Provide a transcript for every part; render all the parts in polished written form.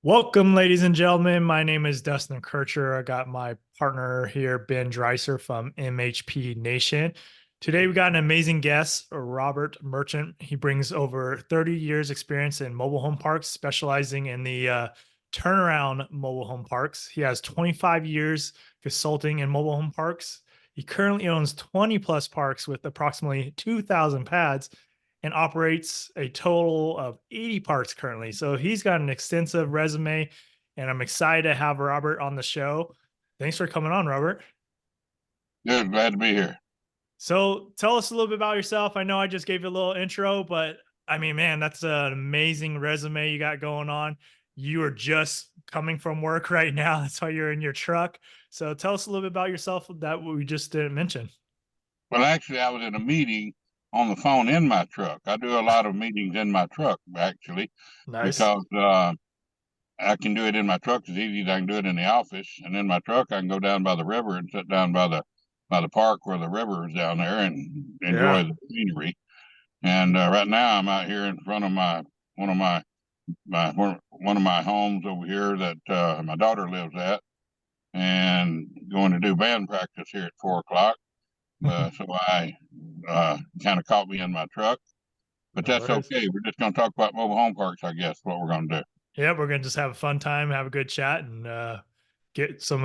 Welcome, ladies and gentlemen. My name is Dustin Kircher. I got my partner here, Ben Dreiser from MHP Nation. Today, we got an amazing guest, Robert Merchant. He brings over 30 years experience in mobile home parks, specializing in the turnaround mobile home parks. He has 25 years consulting in mobile home parks. He currently owns 20 plus parks with approximately 2,000 pads and operates a total of 80 parks currently. So he's got an extensive resume, and I'm excited to have Robert on the show. Thanks for coming on, Robert. Good, glad to be here. So tell us a little bit about yourself. I know I just gave you a little intro, but I mean, man, that's an amazing resume you got going on. You are just coming from work right now. That's why you're in your truck. So tell us a little bit about yourself that we just didn't mention. Well, actually, I was in a meeting on the phone in my truck. I do a lot of meetings in my truck, actually, Nice. because I can do it in my truck as easy as I can do it in the office. And in my truck, I can go down by the river and sit down by the park where the river is down there and enjoy Yeah. the scenery. And right now, I'm out here in front of my one of one of my homes over here that my daughter lives at, and going to do band practice here at 4 o'clock. So I kind of caught me in my truck, but No that's worries. okay. We're just going to talk about mobile home parks, I guess, what we're going to do. Yeah, we're gonna just have a fun time, have a good chat, and get some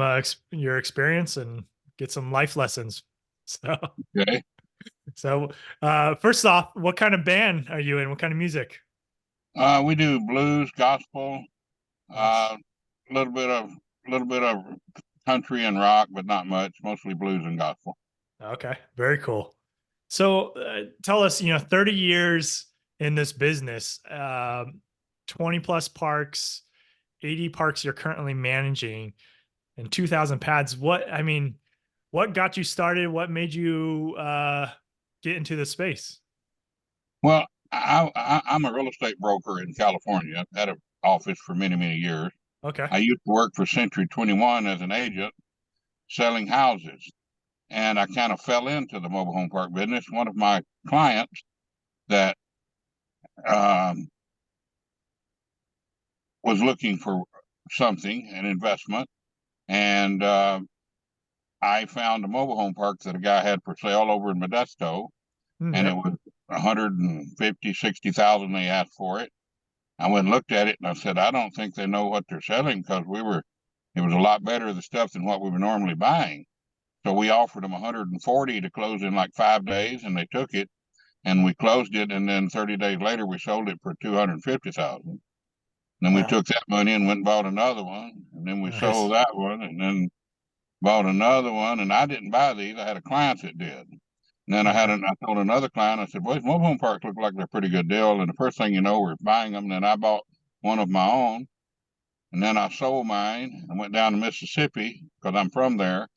your experience and get some life lessons. So, Okay. first off, what kind of band are you in? What kind of music? We do blues, gospel, Nice. a little bit of country and rock, but not much. Mostly blues and gospel. Okay, very cool. So, tell us, 30 years in this business, 20 plus parks, 80 parks you're currently managing, and 2,000 pads. What got you started? What made you get into the space? Well, I'm a real estate broker in California. I've had an office for many, many years. Okay. I used to work for Century 21 as an agent selling houses, and I kind of fell into the mobile home park business. One of my clients that um, was looking for something, an investment, and I found a mobile home park that a guy had for sale over in Modesto, and it Yep. was 150, 60,000 they asked for it. I went and looked at it and I said, I don't think they know what they're selling because it was a lot better the stuff than what we were normally buying. So we offered them 140 to close in like 5 days, and they took it, and we closed it, and then 30 days later we sold it for 250,000. Then we Wow. took that money and went and bought another one, and then we Nice. sold that one, and then bought another one. And I didn't buy these; I had a client that did. And then Okay. I told another client, I said, "Boys, mobile home parks look like they're a pretty good deal." And the first thing you know, we're buying them. And then I bought one of my own, and then I sold mine and went down to Mississippi because I'm from there.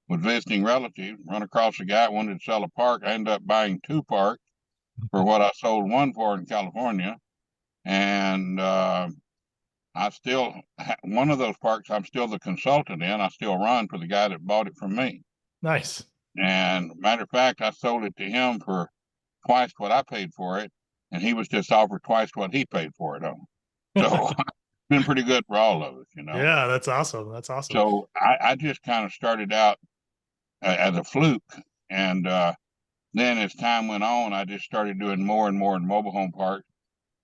Was visiting relatives, run across a guy that wanted to sell a park. I ended up buying two parks for what I sold one for in California, and I still one of those parks I'm still the consultant in. I still run for the guy that bought it from me. Nice. And matter of fact, I sold it to him for twice what I paid for it, and he was just offered twice what he paid for it on. So it's been pretty good for all of us. Yeah, that's awesome. That's awesome. So I just kind of started out as a fluke, and then as time went on, I just started doing more and more in mobile home parks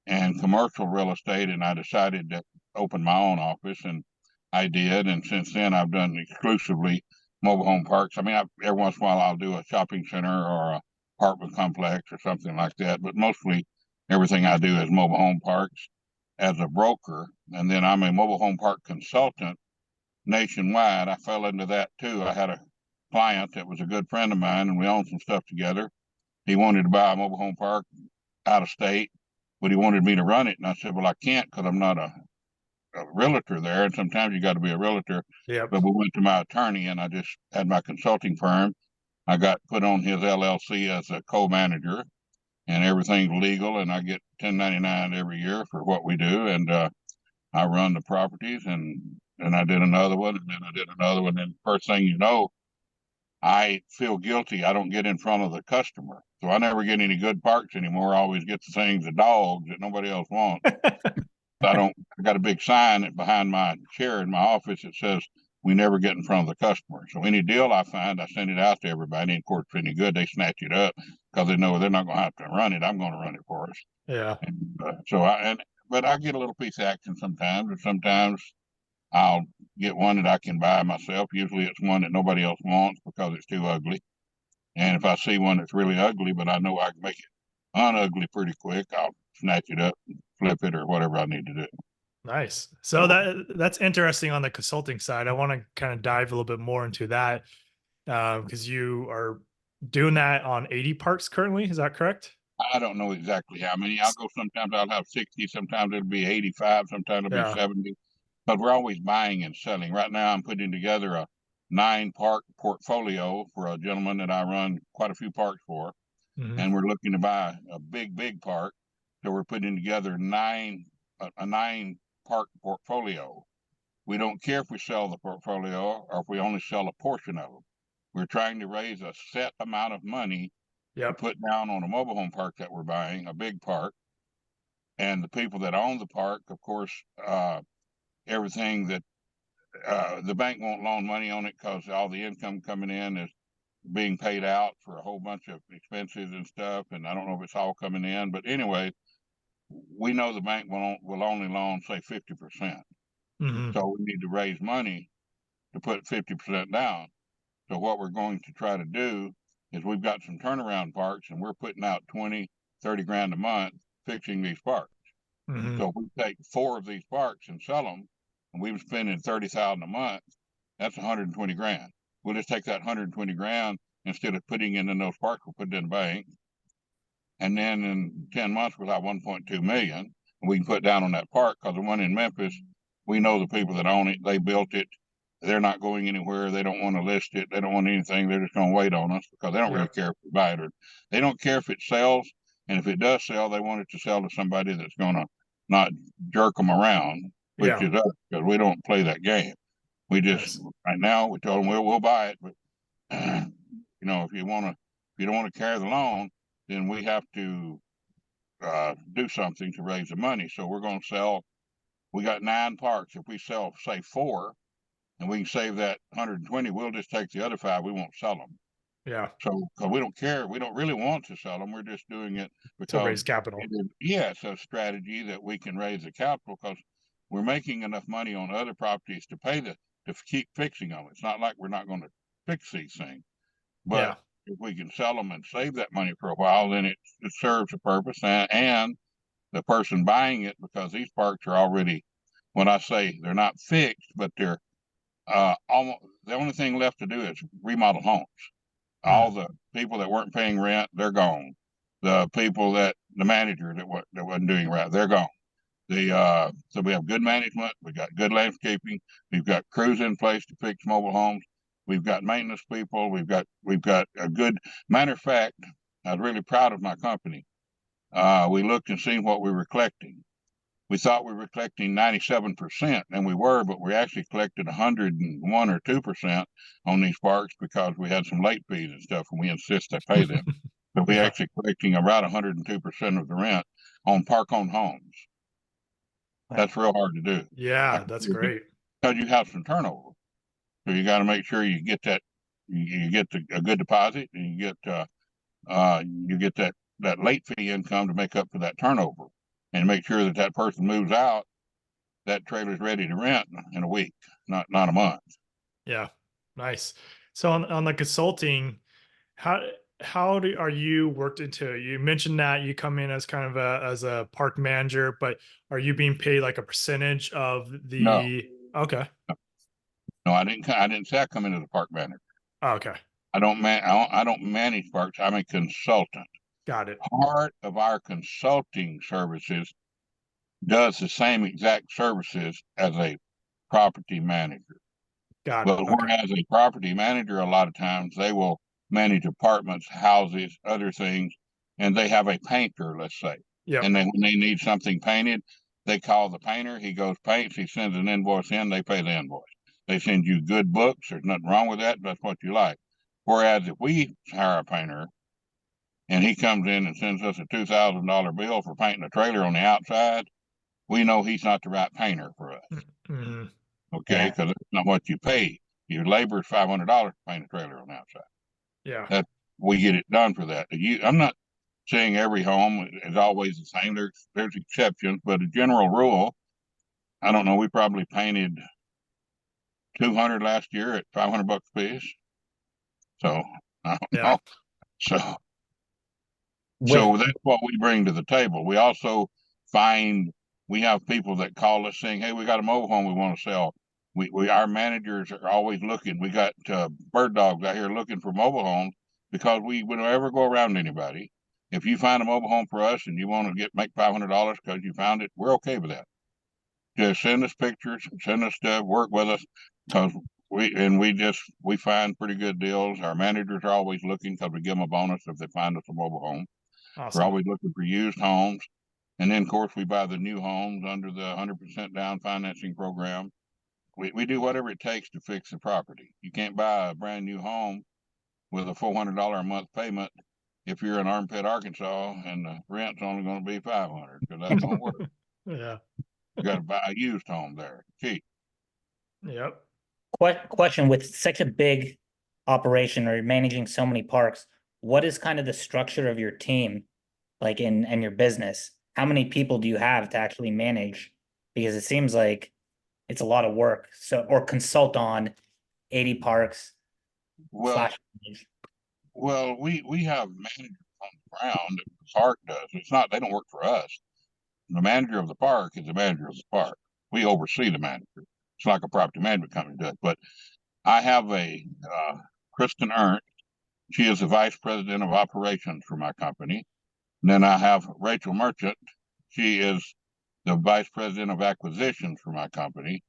and commercial real estate, and I decided to open my own office, and I did. And since then, I've done exclusively mobile home parks. I mean, every once in a while, I'll do a shopping center or a apartment complex or something like that, but mostly everything I do is mobile home parks as a broker. And then I'm a mobile home park consultant nationwide. I fell into that too. I had a client that was a good friend of mine, and we owned some stuff together. He wanted to buy a mobile home park out of state, but he wanted me to run it. And I said, well, I can't because I'm not a realtor there. And sometimes you got to be a realtor. Yep. But we went to my attorney, and I just had my consulting firm. I got put on his LLC as a co-manager, and everything's legal. And I get 1099 every year for what we do. And I run the properties, and I did another one, and then I did another one. And first thing you know, I feel guilty. I don't get in front of the customer. So I never get any good parks anymore. I always get the things, the dogs that nobody else wants. I got a big sign behind my chair in my office that says, we never get in front of the customer. So any deal I find, I send it out to everybody. And of course, if it's any good, they snatch it up because they know they're not going to have to run it. I'm going to run it for us. Yeah. And, but I get a little piece of action sometimes, and sometimes I'll get one that I can buy myself. Usually it's one that nobody else wants because it's too ugly. And if I see one that's really ugly, but I know I can make it unugly pretty quick, I'll snatch it up, and flip it, or whatever I need to do. Nice. So that's interesting on the consulting side. I want to kind of dive a little bit more into that because you are doing that on 80 parks currently. Is that correct? I don't know exactly how many. I'll go sometimes I'll have 60, sometimes it'll be 85, sometimes it'll be Yeah. 70. But we're always buying and selling. Right now I'm putting together a 9-park portfolio for a gentleman that I run quite a few parks for. Hmm. And we're looking to buy a big park. So we're putting together a 9-park portfolio. We don't care if we sell the portfolio or if we only sell a portion of them. We're trying to raise a set amount of money to Yep. put down on a mobile home park that we're buying, a big park. And the people that own the park, of course, everything that the bank won't loan money on it because all the income coming in is being paid out for a whole bunch of expenses and stuff. And I don't know if it's all coming in, but anyway, we know the bank will only loan, say, 50%. Hmm. So we need to raise money to put 50% down. So what we're going to try to do is we've got some turnaround parks and we're putting out 20, 30 grand a month fixing these parks. Hmm. So if we take 4 of these parks and sell them, and we've spending 30,000 a month, that's 120 grand. We'll just take that 120 grand instead of putting it in those parks, we'll put it in the bank. And then in 10 months, we'll have 1.2 million. And we can put down on that park because the one in Memphis, we know the people that own it, they built it. They're not going anywhere. They don't want to list it. They don't want anything. They're just going to wait on us because they don't really Yep. care if we buy it or they don't care if it sells. And if it does sell, they want it to sell to somebody that's going to not jerk them around, which Yeah. is us because we don't play that game. We just Nice. right now we told them we'll buy it, but if you want to, if you don't want to carry the loan, then we have to do something to raise the money. So we're going to sell. We got 9 parks. If we sell, say, 4, and we can save that 120, we'll just take the other 5. We won't sell them. Yeah. So, because we don't care, we don't really want to sell them. We're just doing it To because, raise capital. it's a strategy that we can raise the capital because we're making enough money on other properties to to keep fixing them. It's not like we're not going to fix these things, but Yeah. if we can sell them and save that money for a while, then it serves a purpose and the person buying it because these parks are already, when I say they're not fixed, but they're almost the only thing left to do is remodel homes. All Mm. the people that weren't paying rent, they're gone. The people the manager that wasn't doing right, they're gone. So we have good management, we got good landscaping, we've got crews in place to fix mobile homes, we've got maintenance people, we've got a good matter of fact, I was really proud of my company. We looked and seen what we were collecting. We thought we were collecting 97%, and we were, but we actually collected 101 or 2% on these parks because we had some late fees and stuff, and we insist they pay them. But we Yeah. actually collecting about 102% of the rent on park-owned homes. That's real hard to do. Yeah. That's great. Because you have some turnover. So you got to make sure you get that, you get a good deposit, and you get that late fee income to make up for that turnover, and make sure that that person moves out, that trailer's ready to rent in a week, not a month. Yeah. Nice. So on the consulting, how are you worked into it? You mentioned that you come in as kind of as a park manager, but are you being paid like a percentage of No, the okay. no, I didn't say I come into the park manager. Oh, okay. I don't manage parks. I'm a consultant. Got it. Part of our consulting services does the same exact services as a property manager. Got it. But Okay. whereas a property manager, a lot of times they will manage apartments, houses, other things, and they have a painter, let's say. Yep. And then when they need something painted, they call the painter, he goes paints, he sends an invoice in, they pay the invoice. They send you good books, there's nothing wrong with that, that's what you like. Whereas if we hire a painter and he comes in and sends us a $2,000 bill for painting a trailer on the outside, we know he's not the right painter for us. Mm-hmm. Okay, Yeah. because that's not what you pay. Your labor is $500 to paint a trailer on the outside. Yeah. That we get it done for that. I'm not saying every home is always the same. There's exceptions, but a general rule, I don't know. We probably painted 200 last year at $500 a piece. So I don't Yeah. know. So With that's what we bring to the table. We also find we have people that call us saying, "Hey, we got a mobile home we want to sell." Our managers are always looking. We got bird dogs out here looking for mobile homes because we don't ever go around anybody. If you find a mobile home for us and you want to make $500 because you found it, we're okay with that. Just send us pictures, send us stuff, work with us, because we find pretty good deals. Our managers are always looking because we give them a bonus if they find us a mobile home. We're Awesome. always looking for used homes. And then, of course, we buy the new homes under the 100% down financing program. We do whatever it takes to fix the property. You can't buy a brand new home with a $400 a month payment if you're in Armpit, Arkansas, and the rent's only going to be $500 because that don't work. Yeah. You got to buy a used home there, cheap. Yep. question, with such a big operation or managing so many parks, what is kind of the structure of your team, like in your business? How many people do you have to actually manage? Because it seems like it's a lot of work. So, or consult on 80 parks Well, slash manage. well, we have managers on the ground that the park does. It's not they don't work for us. The manager of the park is the manager of the park. We oversee the manager. It's like a property management company does. But I have a Kristen Ernst. She is the vice president of operations for my company. And then I have Rachel Merchant. She is the vice president of acquisitions for my company.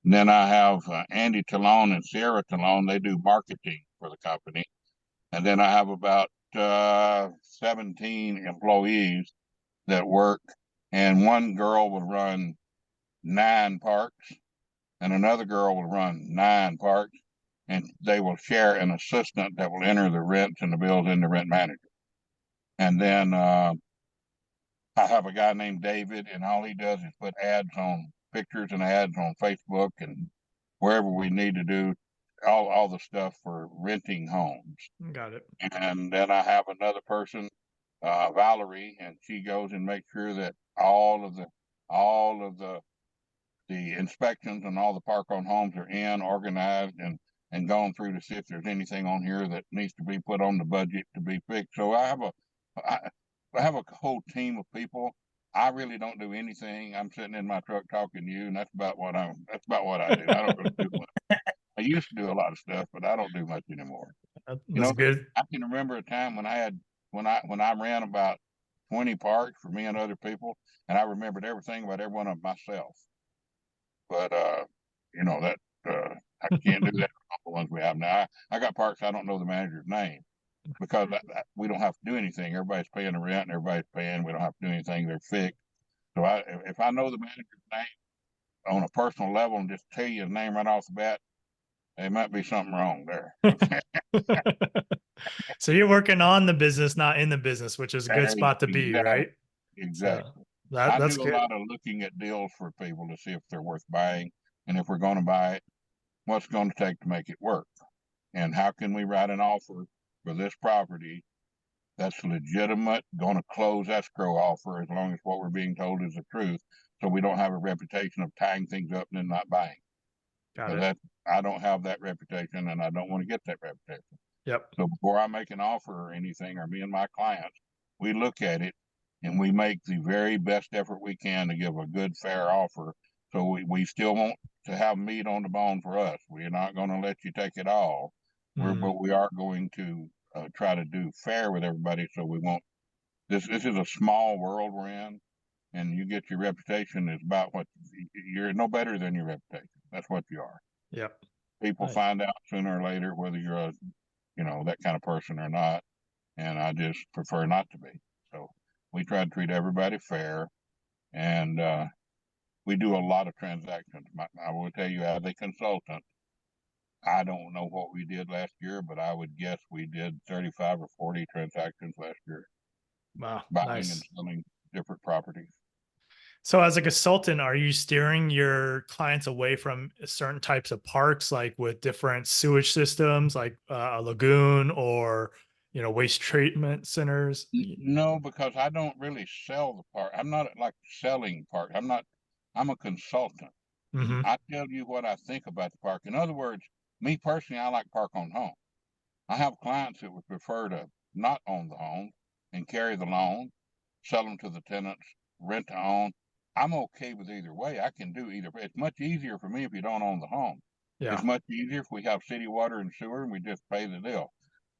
And then I have Andy Talone and Sierra Talone. They do marketing for the company. And then I have about 17 employees that work. And one girl would run 9 parks, and another girl will run 9 parks, and they will share an assistant that will enter the rents and the bills in the rent manager. And then I have a guy named David, and all he does is put pictures and ads on Facebook and wherever we need to do all the stuff for renting homes. Got it. And then I have another person, Valerie, and she goes and makes sure that all of the inspections and all the park-owned homes are organized, and gone through to see if there's anything on here that needs to be put on the budget to be fixed. So I have a whole team of people. I really don't do anything. I'm sitting in my truck talking to you, and that's about what I do. I don't really do much. I used to do a lot of stuff, but I don't do much anymore. That's good. I can remember a time when I ran about 20 parks for me and other people, and I remembered everything about every one of them myself. But that I can't do that for the ones we have now. I got parks I don't know the manager's name because we don't have to do anything. Everybody's paying the rent and everybody's paying. We don't have to do anything. They're fixed. So if I know the manager's name on a personal level and just tell you his name right off the bat, there might be something wrong there. So you're working on the business, not in the business, which is a good spot to be, Exactly. right? Exactly. So That's that's do a good. lot of looking at deals for people to see if they're worth buying, and if we're going to buy it, what's going to take to make it work, and how can we write an offer for this property that's legitimate, going to close escrow offer as long as what we're being told is the truth, so we don't have a reputation of tying things up and then not buying. Got So it. I don't have that reputation, and I don't want to get that reputation. Yep. So before I make an offer or anything, or me and my clients, we look at it and we make the very best effort we can to give a good, fair offer. So we still want to have meat on the bone for us. We're not going to let you take it all. But we are going to try to do fair with everybody. So we won't. This is a small world we're in, and you get your reputation is about what you're no better than your reputation. That's what you are. Yep. People Nice. find out sooner or later whether you're a that kind of person or not, and I just prefer not to be. So we try to treat everybody fair, and we do a lot of transactions. I will tell you, as a consultant, I don't know what we did last year, but I would guess we did 35 or 40 transactions last year, Wow. buying and Nice. selling different properties. So as a consultant, are you steering your clients away from certain types of parks, like with different sewage systems, like a lagoon or, waste treatment centers? No, because I don't really sell the park. I'm not like selling park. I'm a consultant. Hmm. I tell you what I think about the park. In other words, me personally, I like park on home. I have clients that would prefer to not own the home and carry the loan, sell them to the tenants, rent to own. I'm okay with either way. I can do either. It's much easier for me if you don't own the home. It's Yeah. much easier if we have city water and sewer and we just pay the bill.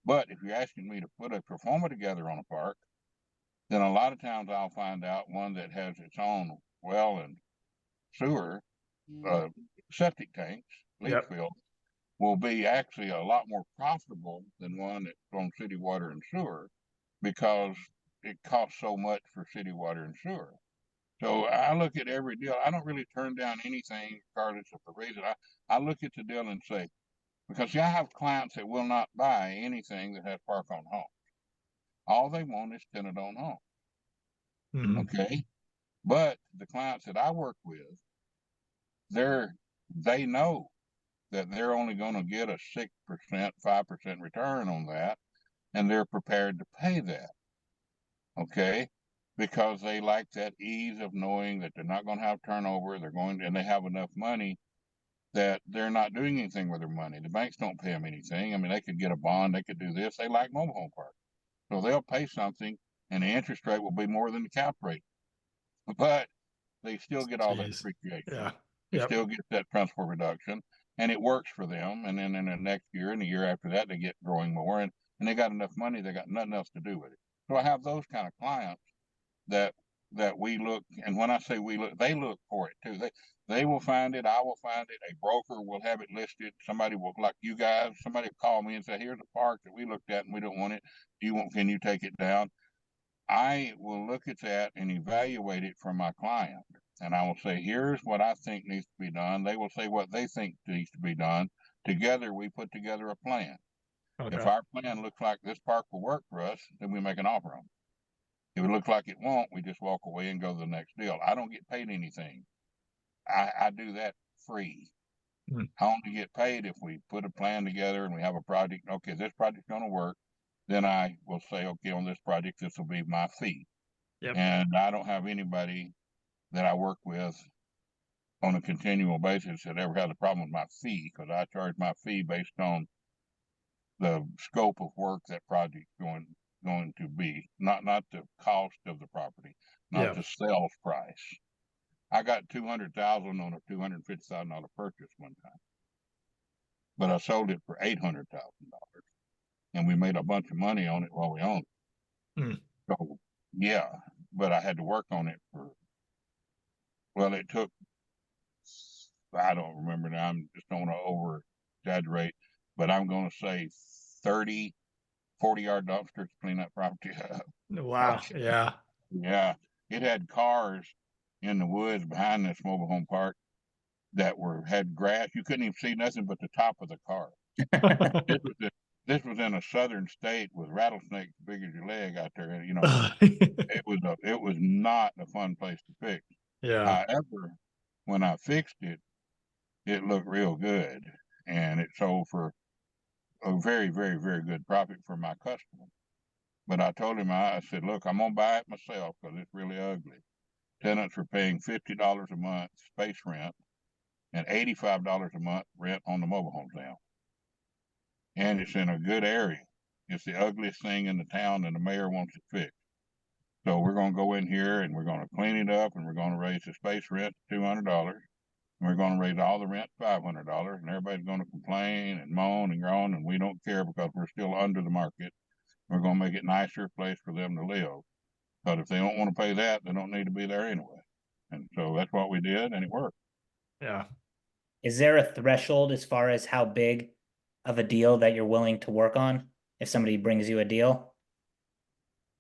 But if you're asking me to put a performer together on a park, then a lot of times I'll find out one that has its own well and sewer, uh, septic tanks, leach Yep. field, will be actually a lot more profitable than one that's on city water and sewer because it costs so much for city water and sewer. So I look at every deal. I don't really turn down anything regardless of the reason. I look at the deal and say, because see, I have clients that will not buy anything that has park on home. All they want is tenant on home. Hmm. Okay. But the clients that I work with, they know that they're only going to get a 6%, 5% return on that, and they're prepared to pay that. Okay. Because they like that ease of knowing that they're not going to have turnover. And they have enough money that they're not doing anything with their money. The banks don't pay them anything. I mean, they could get a bond, they could do this. They like mobile home parks. So they'll pay something and the interest rate will be more than the cap rate. But they still get all that Jeez. depreciation. Yeah. They Yep. still get that principal reduction, and it works for them. And then in the next year and the year after that, they get growing more, and they got enough money. They got nothing else to do with it. So I have those kind of clients that we look, and when I say we look, they look for it too. They will find it. I will find it. A broker will have it listed. Somebody will, like you guys, somebody will call me and say, "Here's a park that we looked at and we don't want it. Can you take it down?" I will look at that and evaluate it for my client. And I will say, here's what I think needs to be done. They will say what they think needs to be done. Together, we put together a plan. If Okay. our plan looks like this park will work for us, then we make an offer on it. If it looks like it won't, we just walk away and go to the next deal. I don't get paid anything. I do that free. Mm. I only get paid if we put a plan together and we have a project. Okay, this project's going to work. Then I will say, okay, on this project, this will be my fee. Yep. And I don't have anybody that I work with on a continual basis that ever had a problem with my fee because I charge my fee based on the scope of work that project's going to be, not the cost of the property, not Yeah. the sales price. I got 200,000 on a $250,000 purchase one time, but I sold it for $800,000, and we made a bunch of money on it while we owned it. Mm. So yeah, but I had to work on it it took, I don't remember now. I'm just don't want to over exaggerate, but I'm going to say 30, 40-yard dumpsters to clean that property up. Wow. Yeah. Yeah. It had cars in the woods behind this mobile home park that had grass. You couldn't even see nothing but the top of the car. This was a, this was in a southern state with rattlesnakes as big as your leg out there. And, it was not a fun place to fix. Yeah. However, when I fixed it, it looked real good, and it sold for a very, very, very good profit for my customer. But I told him, I said, look, I'm gonna buy it myself because it's really ugly. Tenants are paying $50 a month space rent and $85 a month rent on the mobile homes now, and it's in a good area. It's the ugliest thing in the town, and the mayor wants it fixed. So we're gonna go in here and we're gonna clean it up, and we're gonna raise the space rent to $200. We're going to raise all the rent $500, and everybody's going to complain and moan and groan, and we don't care because we're still under the market. We're going to make it a nicer place for them to live. But if they don't want to pay that, they don't need to be there anyway. And so that's what we did, and it worked. Yeah. Is there a threshold as far as how big of a deal that you're willing to work on if somebody brings you a deal?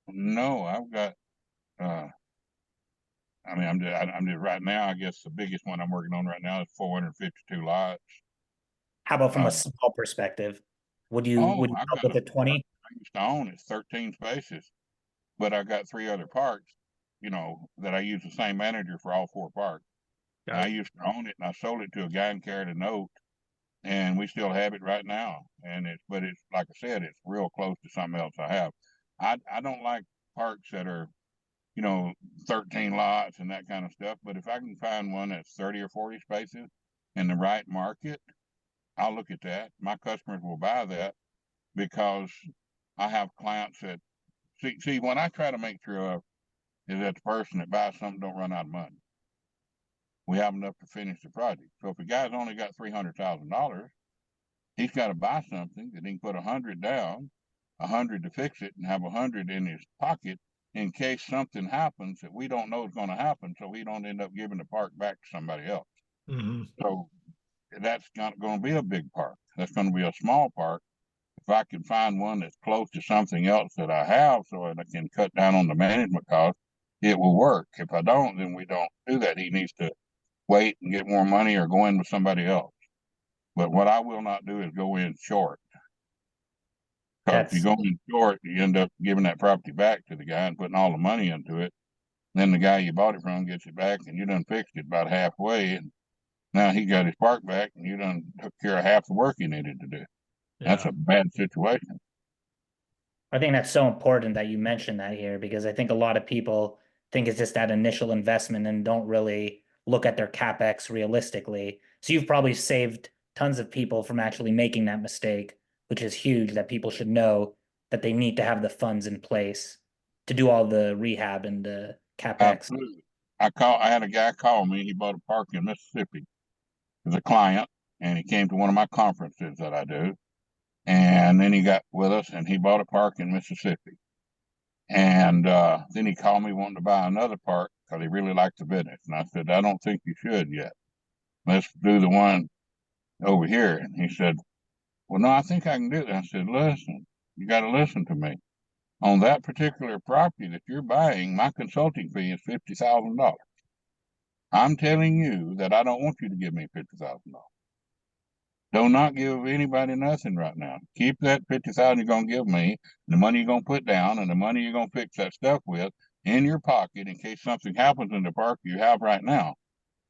No, I've got. I'm just right now. I guess the biggest one I'm working on right now is 452 lots. How about from Uh, a small perspective? Would you I've help got with a the 20? I used to own. It's 13 spaces, but I got 3 other parks. that I use the same manager for all 4 parks. Got I it. used to own it, and I sold it to a guy and carried a note, and we still have it right now. And but it's like I said, it's real close to something else I have. I don't like parks that are, 13 lots and that kind of stuff. But if I can find one that's 30 or 40 spaces in the right market, I'll look at that. My customers will buy that because I have clients that see when I try to make sure of is that the person that buys something don't run out of money. We have enough to finish the project. So if a guy's only got $300,000, he's got to buy something that he can put 100 down, 100 to fix it, and have 100 in his pocket in case something happens that we don't know is going to happen, so he don't end up giving the park back to somebody else. So that's not going to be a big park. That's going to be a small park. If I can find one that's close to something else that I have, so that I can cut down on the management cost, it will work. If I don't, then we don't do that. He needs to wait and get more money or go in with somebody else. But what I will not do is go in short. Because if you That's go in short, you end up giving that property back to the guy and putting all the money into it. Then the guy you bought it from gets it back, and you done fixed it about halfway, and now he got his park back, and you done took care of half the work he needed to do. That's Yeah. a bad situation. I think that's so important that you mentioned that here, because I think a lot of people think it's just that initial investment and don't really look at their CapEx realistically. So you've probably saved tons of people from actually making that mistake, which is huge, that people should know that they need to have the funds in place to do all the rehab and the CapEx. Absolutely. I had a guy call me. He bought a park in Mississippi as a client, and he came to one of my conferences that I do. And then he got with us, and he bought a park in Mississippi. And then he called me wanting to buy another park because he really liked the business. And I said, I don't think you should yet. Let's do the one over here. And he said, well, no, I think I can do it. I said, listen, you got to listen to me. On that particular property that you're buying, my consulting fee is $50,000. I'm telling you that I don't want you to give me $50,000. Do not give anybody nothing right now. Keep that $50,000 you're gonna give me, the money you're gonna put down, and the money you're gonna fix that stuff with in your pocket in case something happens in the park you have right now.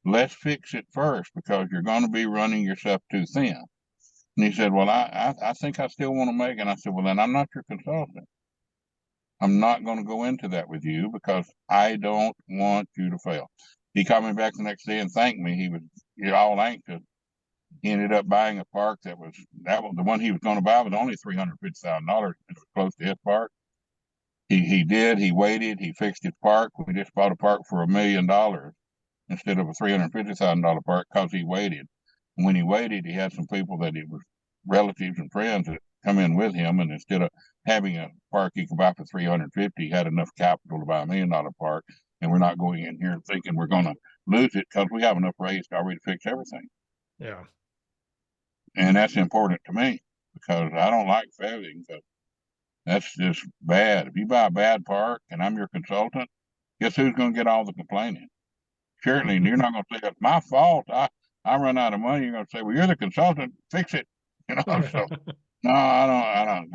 Let's fix it first because you're gonna be running yourself too thin. And he said, well, I think I still want to make it. And I said, well, then I'm not your consultant. I'm not going to go into that with you because I don't want you to fail. He called me back the next day and thanked me. He was all anxious. He ended up buying a park that was the one he was going to buy was only $350,000. It was close to his park. He waited, he fixed his park. We just bought a park for $1 million instead of a $350,000 park because he waited. And when he waited, he had some people that he was relatives and friends that come in with him, and instead of having a park he could buy for 350, he had enough capital to buy $1 million park. And we're not going in here thinking we're going to lose it because we have enough raised already to fix everything. Yeah. And that's important to me because I don't like failing. Because that's just bad. If you buy a bad park and I'm your consultant, guess who's going to get all the complaining? Certainly, you're not going to say it's my fault. I run out of money. You're going to say, well, you're the consultant. Fix it. So no, I don't.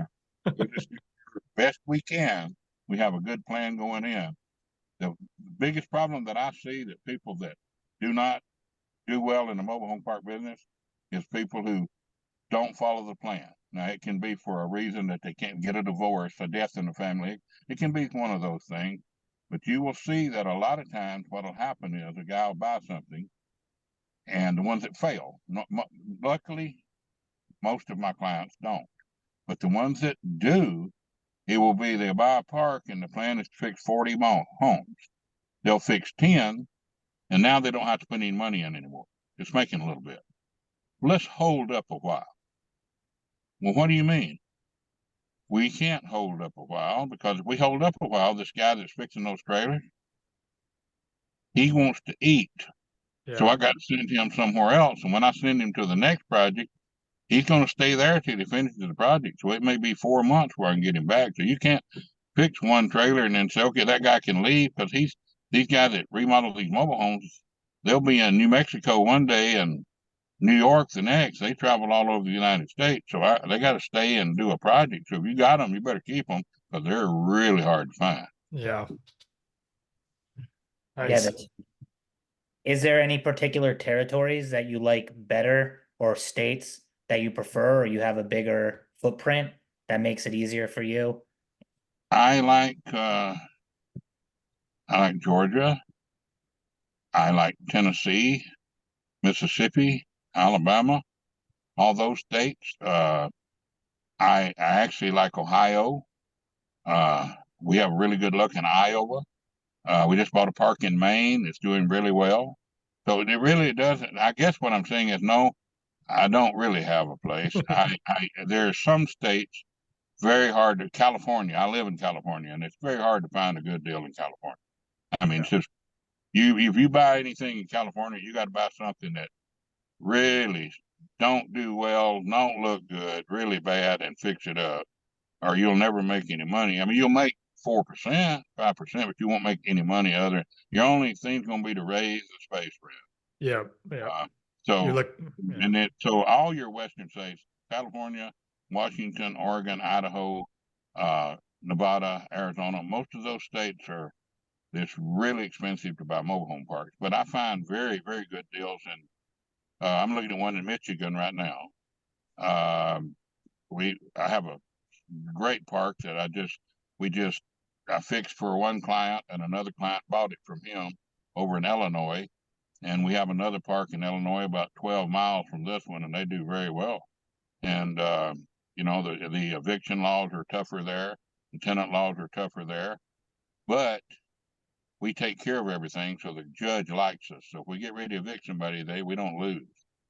We just do the best we can. We have a good plan going in. The biggest problem that I see that people that do not do well in the mobile home park business is people who don't follow the plan. Now, it can be for a reason that they can't get a divorce, a death in the family. It can be one of those things. But you will see that a lot of times what will happen is a guy will buy something, and the ones that fail, luckily, most of my clients don't. But the ones that do, it will be they'll buy a park and the plan is to fix 40 homes. They'll fix 10, and now they don't have to put any money in anymore. It's making a little bit. Let's hold up a while. Well, what do you mean? We can't hold up a while because if we hold up a while, this guy that's fixing those trailers, he wants to eat. Yeah. So I got to send him somewhere else. And when I send him to the next project, he's going to stay there till he finishes the project. So it may be 4 months where I can get him back. So you can't fix one trailer and then say, okay, that guy can leave because these guys that remodel these mobile homes, they'll be in New Mexico one day and New York the next. They travel all over the United States. So they got to stay and do a project. So if you got them, you better keep them because they're really hard to find. Yeah. Yeah, Nice. that's, is there any particular territories that you like better or states that you prefer, or you have a bigger footprint that makes it easier for you? I like Georgia. I like Tennessee, Mississippi, Alabama, all those states. I actually like Ohio. We have really good luck in Iowa. We just bought a park in Maine. It's doing really well. So it really doesn't. I guess what I'm saying is no, I don't really have a place. There are some states very hard to California. I live in California, and it's very hard to find a good deal in California. I mean, Yeah. it's just if you buy anything in California, you got to buy something that really don't do well, don't look good, really bad, and fix it up, or you'll never make any money. I mean, you'll make 4%, 5%, but you won't make any money other. Your only thing's going to be to raise the space rent. Yeah. Yeah. Uh, You so, look. Yeah. and then, so all your Western states, California, Washington, Oregon, Idaho, Nevada, Arizona, most of those states are, it's really expensive to buy mobile home parks, but I find very, very good deals. And I'm looking at one in Michigan right now. I have a great park that I fixed for one client, and another client bought it from him over in Illinois. And we have another park in Illinois about 12 miles from this one, and they do very well. And the eviction laws are tougher there, the tenant laws are tougher there, but we take care of everything, so the judge likes us. So if we get ready to evict somebody, we don't lose,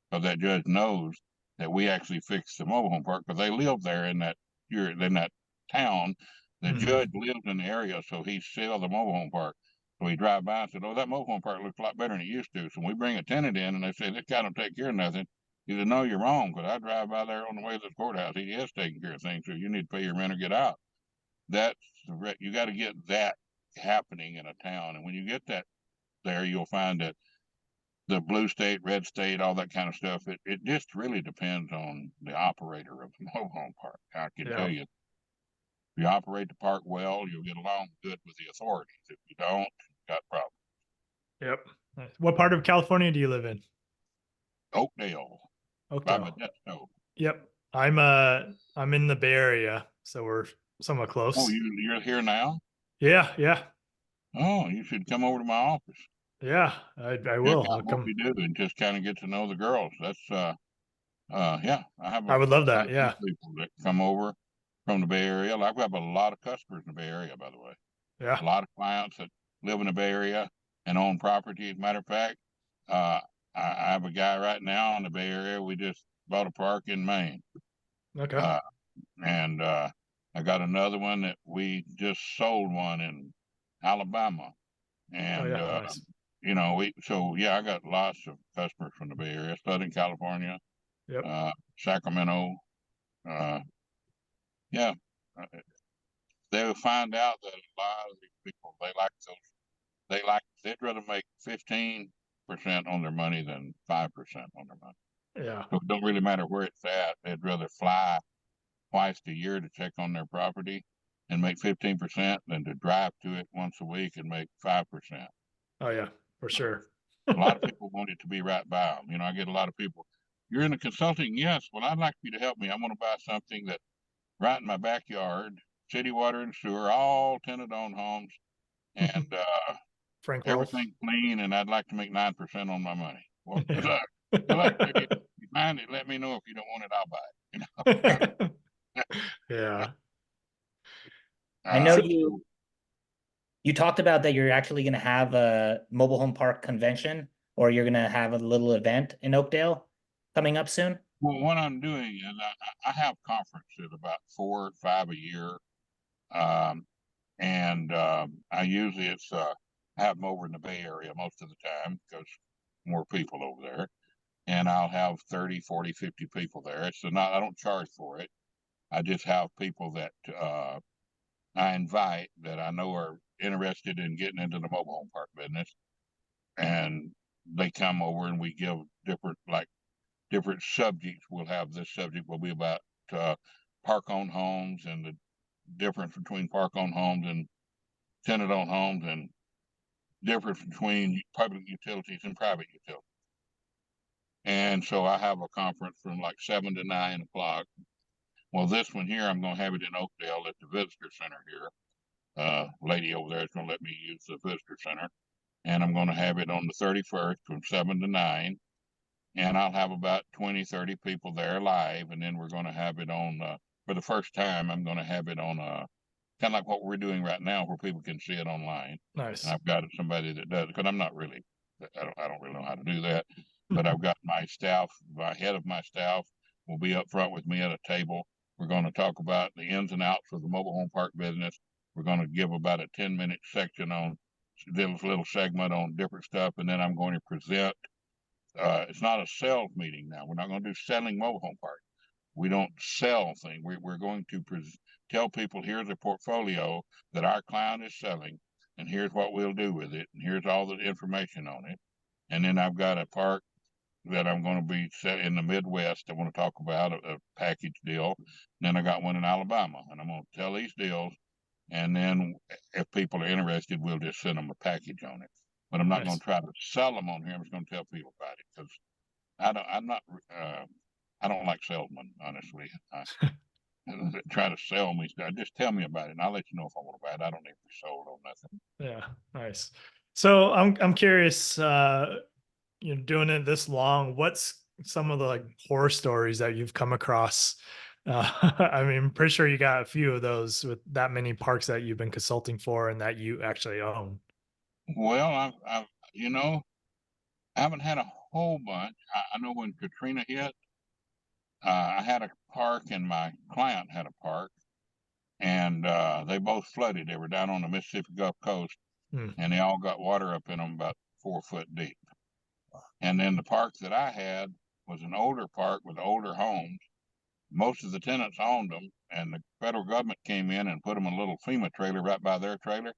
because that judge knows that we actually fixed the mobile home park, because they live there in that town. The Mhm. judge lives in the area, so he sells the mobile home park. So we drive by and said, "Oh, that mobile home park looks a lot better than it used to." So we bring a tenant in, and they say, "This guy don't take care of nothing." He said, "No, you're wrong, because I drive by there on the way to the courthouse. He is taking care of things, so you need to pay your rent or get out." That's you got to get that happening in a town, and when you get that there, you'll find that the blue state, red state, all that kind of stuff. It just really depends on the operator of the mobile home park. I can Yeah. tell you, if you operate the park well, you'll get along good with the authorities. If you don't, you've got problems. Yep. Nice. What part of California do you live in? Oakdale, by Oakdale. Modesto. Yep. I'm in the Bay Area, so we're somewhat Oh, close. you're here now? Yeah, yeah, Oh, you should come over to my office. yeah. I Check will. I'll out what come. we do and just kind of get to know the girls. That's yeah, I have I would love quite that. a few Yeah, people that come over from the Bay Area. Like we have a lot of customers in the Bay Area, by the way. yeah. A lot of clients that live in the Bay Area and own property. As a matter of fact, uh, I have a guy right now in the Bay Area. We just bought a park in Maine, Okay. uh, and I got another one that we just sold one in Alabama, Oh and yeah, nice. yeah, I got lots of customers from the Bay Area, Southern California, Yep. Sacramento. Uh, yeah, uh, they'll find out that a lot of these people they'd rather make 15% on their money than 5% on their money. Yeah. So it don't really matter where it's at. They'd rather fly twice a year to check on their property and make 15% than to drive to it once a week and make 5%. Oh yeah, for sure. A lot of people want it to be right by them. I get a lot of people. You're in the consulting, yes. Well, I'd like you to help me. I want to buy something that right in my backyard, city water and sewer, all tenant-owned homes, and Frank Wolf. everything clean, and I'd like to make 9% on my money. Well, good luck. Good luck. If you find it, let me know. If you don't want it, I'll buy it. Yeah. I know So you talked about that you're actually going to have a mobile home park convention, or you're going to have a little event in Oakdale coming up soon. well, what I'm doing is I have conferences about 4 or 5 a year, and I have them over in the Bay Area most of the time because more people over there, and I'll have 30, 40, 50 people there. I don't charge for it. I just have people that I invite that I know are interested in getting into the mobile home park business, and they come over and we give different subjects. We'll have this subject will be about park-owned homes and the difference between park-owned homes and tenant-owned homes, and difference between public utilities and private utilities. And so I have a conference from like 7 to 9 o'clock. Well, this one here, I'm going to have it in Oakdale at the visitor center here. Lady over there is going to let me use the visitor center. And I'm going to have it on the 31st from 7 to 9. And I'll have about 20, 30 people there live. And then we're going to have it on, for the first time, I'm going to have it on kind of like what we're doing right now, where people can see it online. Nice. And I've got somebody that does it, because I'm not really, I don't really know how to do that. But I've got my staff, my head of my staff will be up front with me at a table. We're going to talk about the ins and outs of the mobile home park business. We're going to give about a 10-minute section on this little segment on different stuff. And then I'm going to present. It's not a sales meeting now. We're not going to do selling mobile home parks. We don't sell things. We're going to tell people, here's a portfolio that our client is selling, and here's what we'll do with it, and here's all the information on it. And then I've got a park that I'm going to be set in the Midwest. I want to talk about a package deal. And then I got one in Alabama, and I'm going to tell these deals. And then if people are interested, we'll just send them a package on it. But I'm not Nice. going to try to sell them on here. I'm just going to tell people about it, because I don't like salesmen, honestly. Try to sell me stuff. Just tell me about it, and I'll let you know if I want to buy it. I don't need to be sold on nothing. Yeah, nice. So I'm curious, you know, doing it this long, what's some of the like horror stories that you've come across? I mean, I'm pretty sure you got a few of those with that many parks that you've been consulting for and that you actually own. Well, I've I haven't had a whole bunch. I know when Katrina hit, I had a park and my client had a park, and they both flooded. They were down on the Mississippi Gulf Coast, Hmm. and they all got water up in them about 4 foot deep. And then the park that I had was an older park with older homes. Most of the tenants owned them, and the federal government came in and put them in a little FEMA trailer right by their trailer,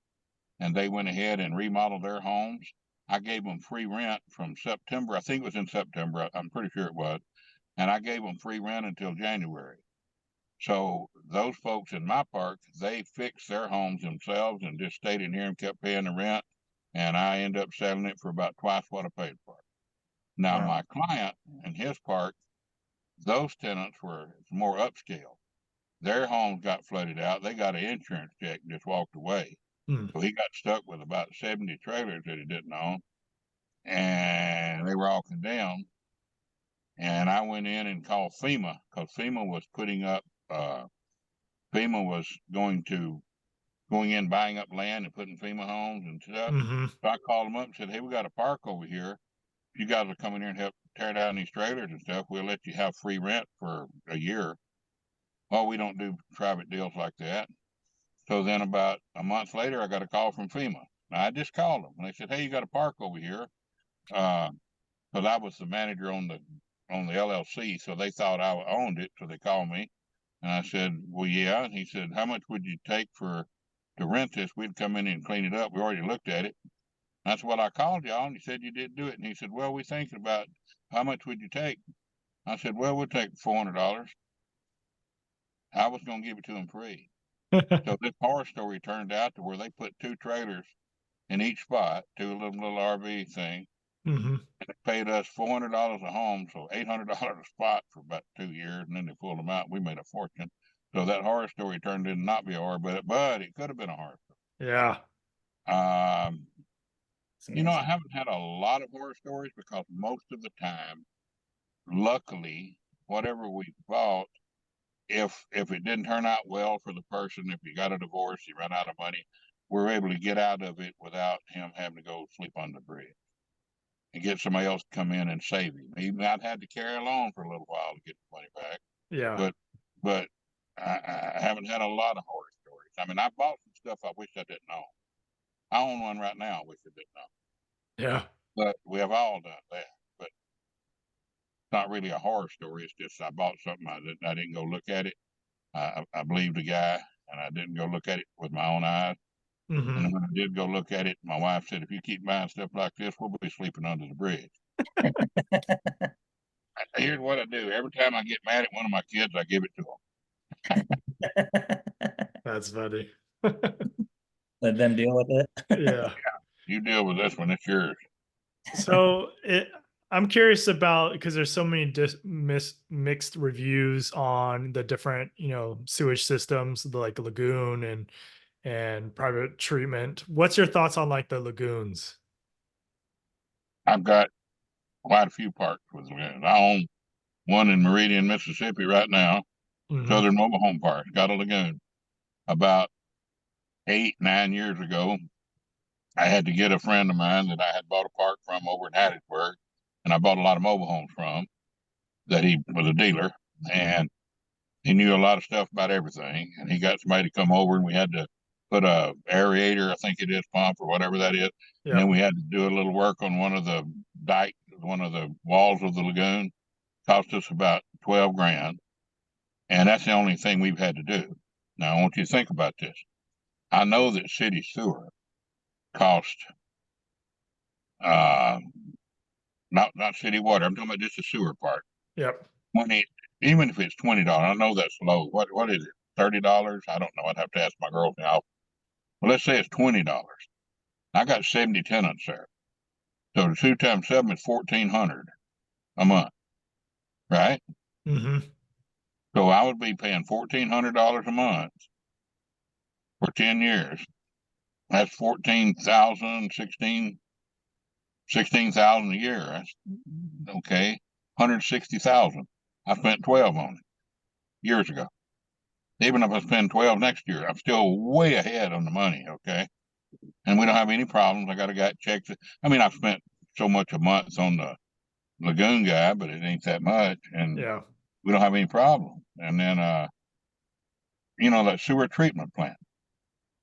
and they went ahead and remodeled their homes. I gave them free rent from September. I think it was in September. I'm pretty sure it was. And I gave them free rent until January. So those folks in my park, they fixed their homes themselves and just stayed in here and kept paying the rent. And I ended up selling it for about twice what I paid for it. Now, Wow. my client in his park, those tenants were more upscale. Their homes got flooded out. They got an insurance check and just walked away. Hmm. So he got stuck with about 70 trailers that he didn't own, and they were all condemned. And I went in and called FEMA, because FEMA was putting up, FEMA was going in, buying up land and putting FEMA homes and stuff. Hmm. So I called them up and said, hey, we got a park over here. If you guys will come in here and help tear down these trailers and stuff, we'll let you have free rent for a year. Well, we don't do private deals like that. So then about a month later, I got a call from FEMA. Now, I just called them, and they said, hey, you got a park over here. Because I was the manager on the LLC, so they thought I owned it. So they called me, and I said, well, yeah. And he said, how much would you take to rent this? We'd come in and clean it up. We already looked at it. That's what I called y'all, and you said you didn't do it. And he said, well, we're thinking about how much would you take? I said, well, we'll take $400. I was going to give it to him free. So this horror story turned out to where they put 2 trailers in each spot, 2 little RV thing. Hmm. And they paid us $400 a home, so $800 a spot for about 2 years, and then they pulled them out. We made a fortune. So that horror story turned into not be a horror, but it could have been a horror story. Yeah. It's I amazing. haven't had a lot of horror stories, because most of the time, luckily, whatever we bought, if it didn't turn out well for the person, if he got a divorce, he ran out of money, we're able to get out of it without him having to go sleep on the bridge and get somebody else to come in and save him. He might have had to carry a loan for a little while to get the money back. Yeah. But I haven't had a lot of horror stories. I mean, I bought some stuff I wish I didn't own. I own one right now I wish I didn't own. Yeah. But we have all done that. But it's not really a horror story. It's just I bought something I didn't go look at it. I believed the guy, and I didn't go look at it with my own eyes. Hmm. And when I did go look at it, my wife said, if you keep buying stuff like this, we'll be sleeping under the bridge. Here's what I do. Every time I get mad at one of my kids, I give it to them. That's funny. Let them deal with it. Yeah. You deal with this one. It's yours. So I'm curious about, because there's so many mixed reviews on the different, sewage systems, like lagoon and private treatment. What's your thoughts on like the lagoons? I've got quite a few parks with lagoons. I own one in Meridian, Mississippi right now. Hmm. Southern Mobile Home Park got a lagoon. About 8, 9 years ago, I had to get a friend of mine that I had bought a park from over in Hattiesburg, and I bought a lot of mobile homes from, that he was a dealer, and he knew a lot of stuff about everything. And he got somebody to come over, and we had to put a aerator, I think it is, pump or whatever that is. And Yeah. then we had to do a little work on one of the dike, one of the walls of the lagoon. Cost us about 12 grand. And that's the only thing we've had to do. Now, I want you to think about this. I know that city sewer cost, uh, not city water. I'm talking about just the sewer part. Yep. 20, even if it's $20, I know that's low. What is it? $30? I don't know. I'd have to ask my girlfriend. Well, let's say it's $20. I got 70 tenants there. So the 2 times 7 is 1,400 a month, right? Hmm. So I would be paying $1,400 a month for 10 years. That's 14,000, 16,000 a year. That's okay. 160,000. I spent 12 on it years ago. Even if I spend 12 next year, I'm still way ahead on the money. Okay. And we don't have any problems. I got a guy checks it. I mean, I've spent so much a month on the lagoon guy, but it ain't that much. And Yeah. we don't have any problem. And then, that sewer treatment plant.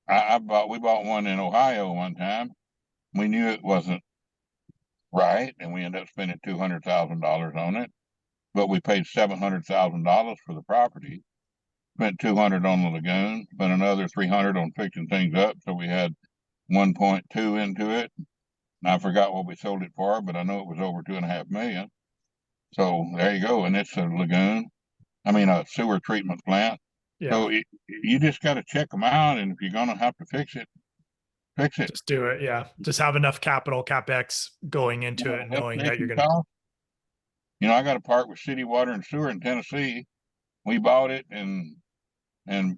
We bought one in Ohio one time. We knew it wasn't right, and we ended up spending $200,000 on it. But we paid $700,000 for the property. Spent 200 on the lagoon. Spent another 300 on fixing things up. So we had 1.2 into it. And I forgot what we sold it for, but I know it was over 2.5 million. So there you go, and it's a lagoon. I mean, a sewer treatment plant. Yeah. So you just got to check them out, and if you're gonna have to fix it, fix it. Just do it. Yeah. Just have enough capex going into it, Lift knowing that you're station going to. cost. I got a park with city water and sewer in Tennessee. We bought it, and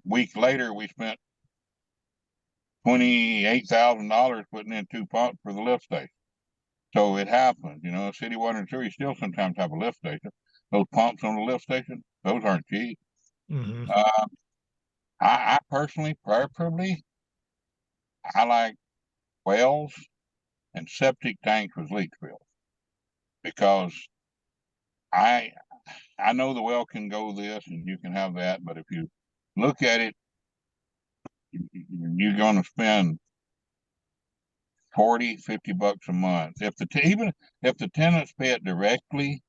week later we spent $28,000 putting in 2 pumps for the lift station. So it happens, city water and sewer. You still sometimes have a lift station. Those pumps on the lift station, those aren't cheap. Hmm. Uh, I personally, preferably, I like wells and septic tanks with leach fields, because I I know the well can go this and you can have that, but if you look at it, you're going to spend 40, $50 a month. Even if the tenants pay it directly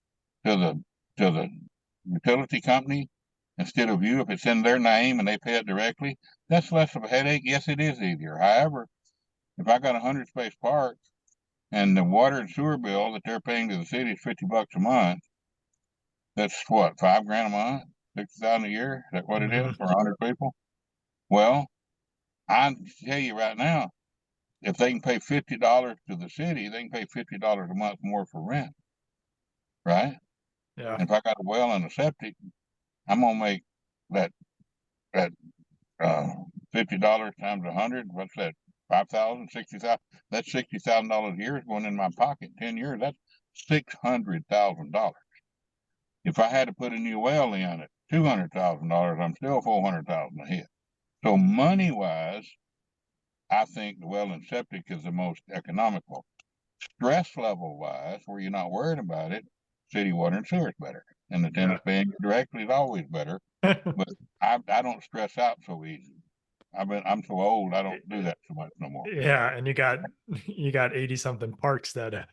to the utility company instead of you, if it's in their name and they pay it directly, that's less of a headache. Yes, it is easier. However, if I got a 100 space park and the water and sewer bill that they're paying to the city is $50 a month, that's what, 5 grand a month, 60,000 a year. Is that what it is Hmm. for 100 people? Well, I tell you right now, if they can pay $50 to the city, they can pay $50 a month more for rent, right? Yeah. And if I got a well and a septic, I'm gonna make that that uh $50 times 100. What's that? 5,000, 60,000. That's $60,000 a year is going in my pocket. 10 years, that's $600,000. If I had to put a new well in at $200,000, I'm still 400,000 ahead. So money wise, I think the well and septic is the most economical. Stress level wise, where you're not worried about it, city water and sewer is better. And the Yeah. tenants paying you directly is always better. But I don't stress out so easy. I'm so old, I don't do that so much no more. Yeah. And you got 80 something parks that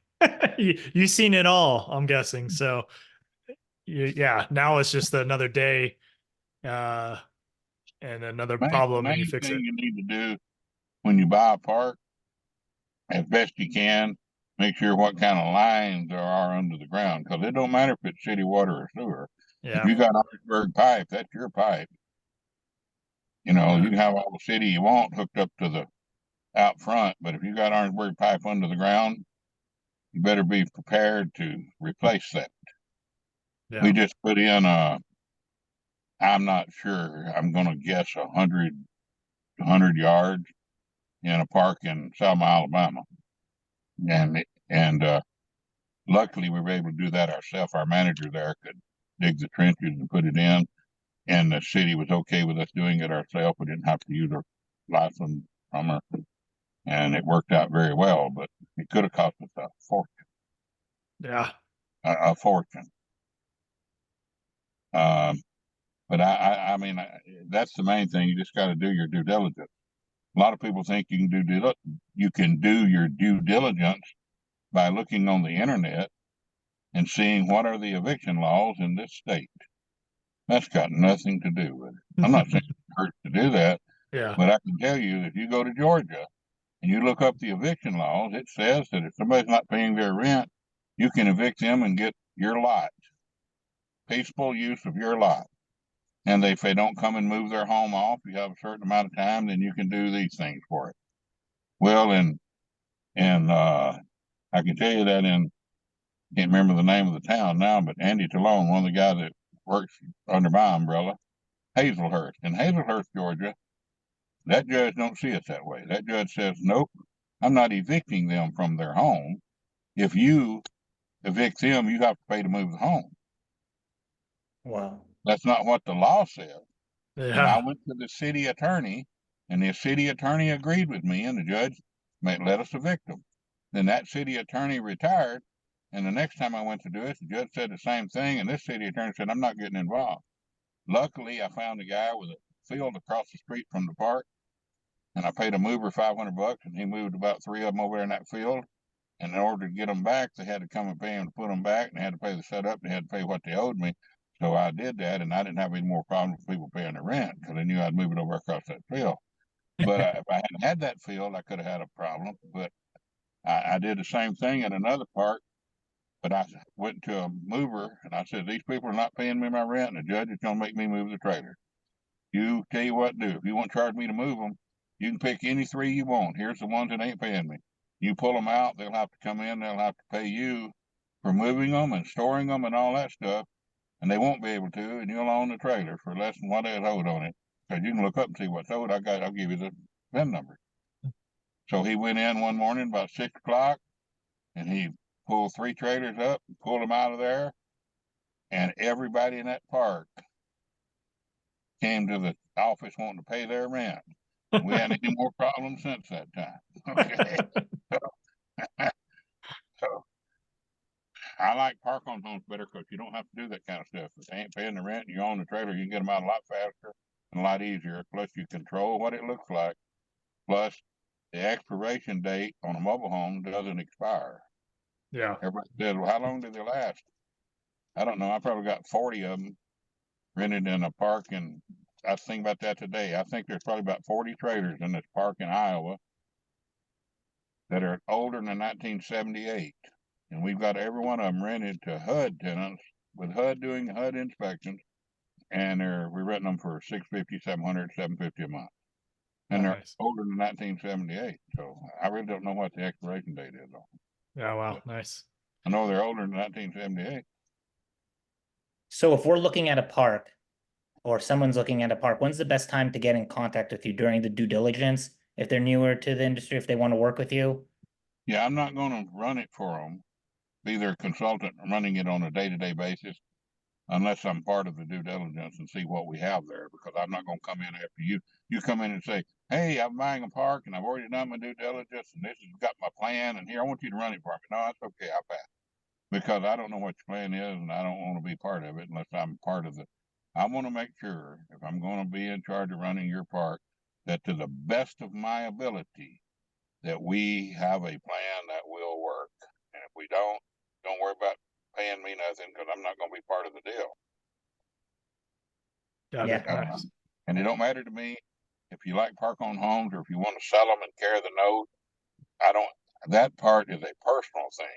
you've seen it all, I'm guessing. So yeah, now it's just another day, uh, and another The problem and you main fix thing it. you need to do when you buy a park, as best you can, make sure what kind of lines there are under the ground, because it don't matter if it's city water or sewer. If Yeah. you got Orangeburg pipe, that's your pipe. You Yeah. can have all the city you want hooked up to the out front, but if you got Orangeburg pipe under the ground, you better be prepared to replace that. Yeah. We just put in I'm not sure, I'm gonna guess 100 yards in a park in Selma, Alabama. And luckily we were able to do that ourselves. Our manager there could dig the trenches and put it in, and the city was okay with us doing it ourselves. We didn't have to use a license from her, and it worked out very well. But it could have cost us a fortune, Yeah. a fortune. But I mean, that's the main thing. You just got to do your due diligence. A lot of people think you can do your due diligence by looking on the internet and seeing what are the eviction laws in this state. That's got nothing to do with it. I'm not saying it hurts to do that, Yeah. but I can tell you, if you go to Georgia and you look up the eviction laws, it says that if somebody's not paying their rent, you can evict them and get your lot, peaceful use of your lot. And if they don't come and move their home off, you have a certain amount of time, then you can do these things for it. Well, and I can tell you that can't remember the name of the town now, but Andy Talone, one of the guys that works under my umbrella, Hazelhurst. In Hazelhurst, Georgia, that judge don't see it that way. That judge says, nope, I'm not evicting them from their home. If you evict them, you have to pay to move the home. Wow. That's not what the law says. And I Yeah. went to the city attorney, and the city attorney agreed with me, and the judge let us evict them. Then that city attorney retired, and the next time I went to do it, the judge said the same thing, and this city attorney said, I'm not getting involved. Luckily, I found a guy with a field across the street from the park, and I paid a mover $500, and he moved about 3 of them over there in that field. And in order to get them back, they had to come and pay him to put them back, and they had to pay the setup, and they had to pay what they owed me. So I did that, and I didn't have any more problems with people paying the rent because they knew I'd move it over across that field. But if I hadn't had that field, I could have had a problem. But I did the same thing in another park. But I went to a mover, and I said, these people are not paying me my rent, and the judge is going to make me move the trailer. You tell you what to do. If you want to charge me to move them, you can pick any 3 you want. Here's the ones that ain't paying me. You pull them out, they'll have to come in, they'll have to pay you for moving them and storing them and all that stuff, and they won't be able to, and you'll own the trailer for less than what it owed on it. Because you can look up and see what's owed. I'll give you the VIN number. So he went in one morning about 6 o'clock, and he pulled 3 trailers up, pulled them out of there, and everybody in that park came to the office wanting to pay their rent. We had any more problems since that time. Okay. So I like park on homes better because you don't have to do that kind of stuff. If they ain't paying the rent and you own the trailer, you can get them out a lot faster and a lot easier. Plus, you control what it looks like. Plus, the expiration date on a mobile home doesn't expire. Yeah. Everybody says, well, how long do they last? I don't know. I probably got 40 of them rented in a park, and I was thinking about that today. I think there's probably about 40 trailers in this park in Iowa that are older than 1978. And we've got every one of them rented to HUD tenants with HUD doing HUD inspections. And we're renting them for $650, $700, $750 a month. And they're Nice. older than 1978. So I really don't know what the expiration date is on them. Yeah. Wow. Nice. I know they're older than 1978. So if we're looking at a park or someone's looking at a park, when's the best time to get in contact with you during the due diligence? If they're newer to the industry, if they want to work with you? Yeah, I'm not going to run it for them, be their consultant running it on a day-to-day basis, unless I'm part of the due diligence and see what we have there, because I'm not going to come in after you. You come in and say, hey, I'm buying a park and I've already done my due diligence and this has got my plan and here, I want you to run it for me. No, that's okay. I'll pass. Because I don't know what your plan is and I don't want to be part of it unless I'm part of I want to make sure if I'm going to be in charge of running your park, that to the best of my ability, that we have a plan that will work. And if we don't worry about paying me nothing because I'm not going to be part of the deal. Yeah. Yeah. Nice. And it don't matter to me if you like park on homes or if you want to sell them and carry the note. That part is a personal thing.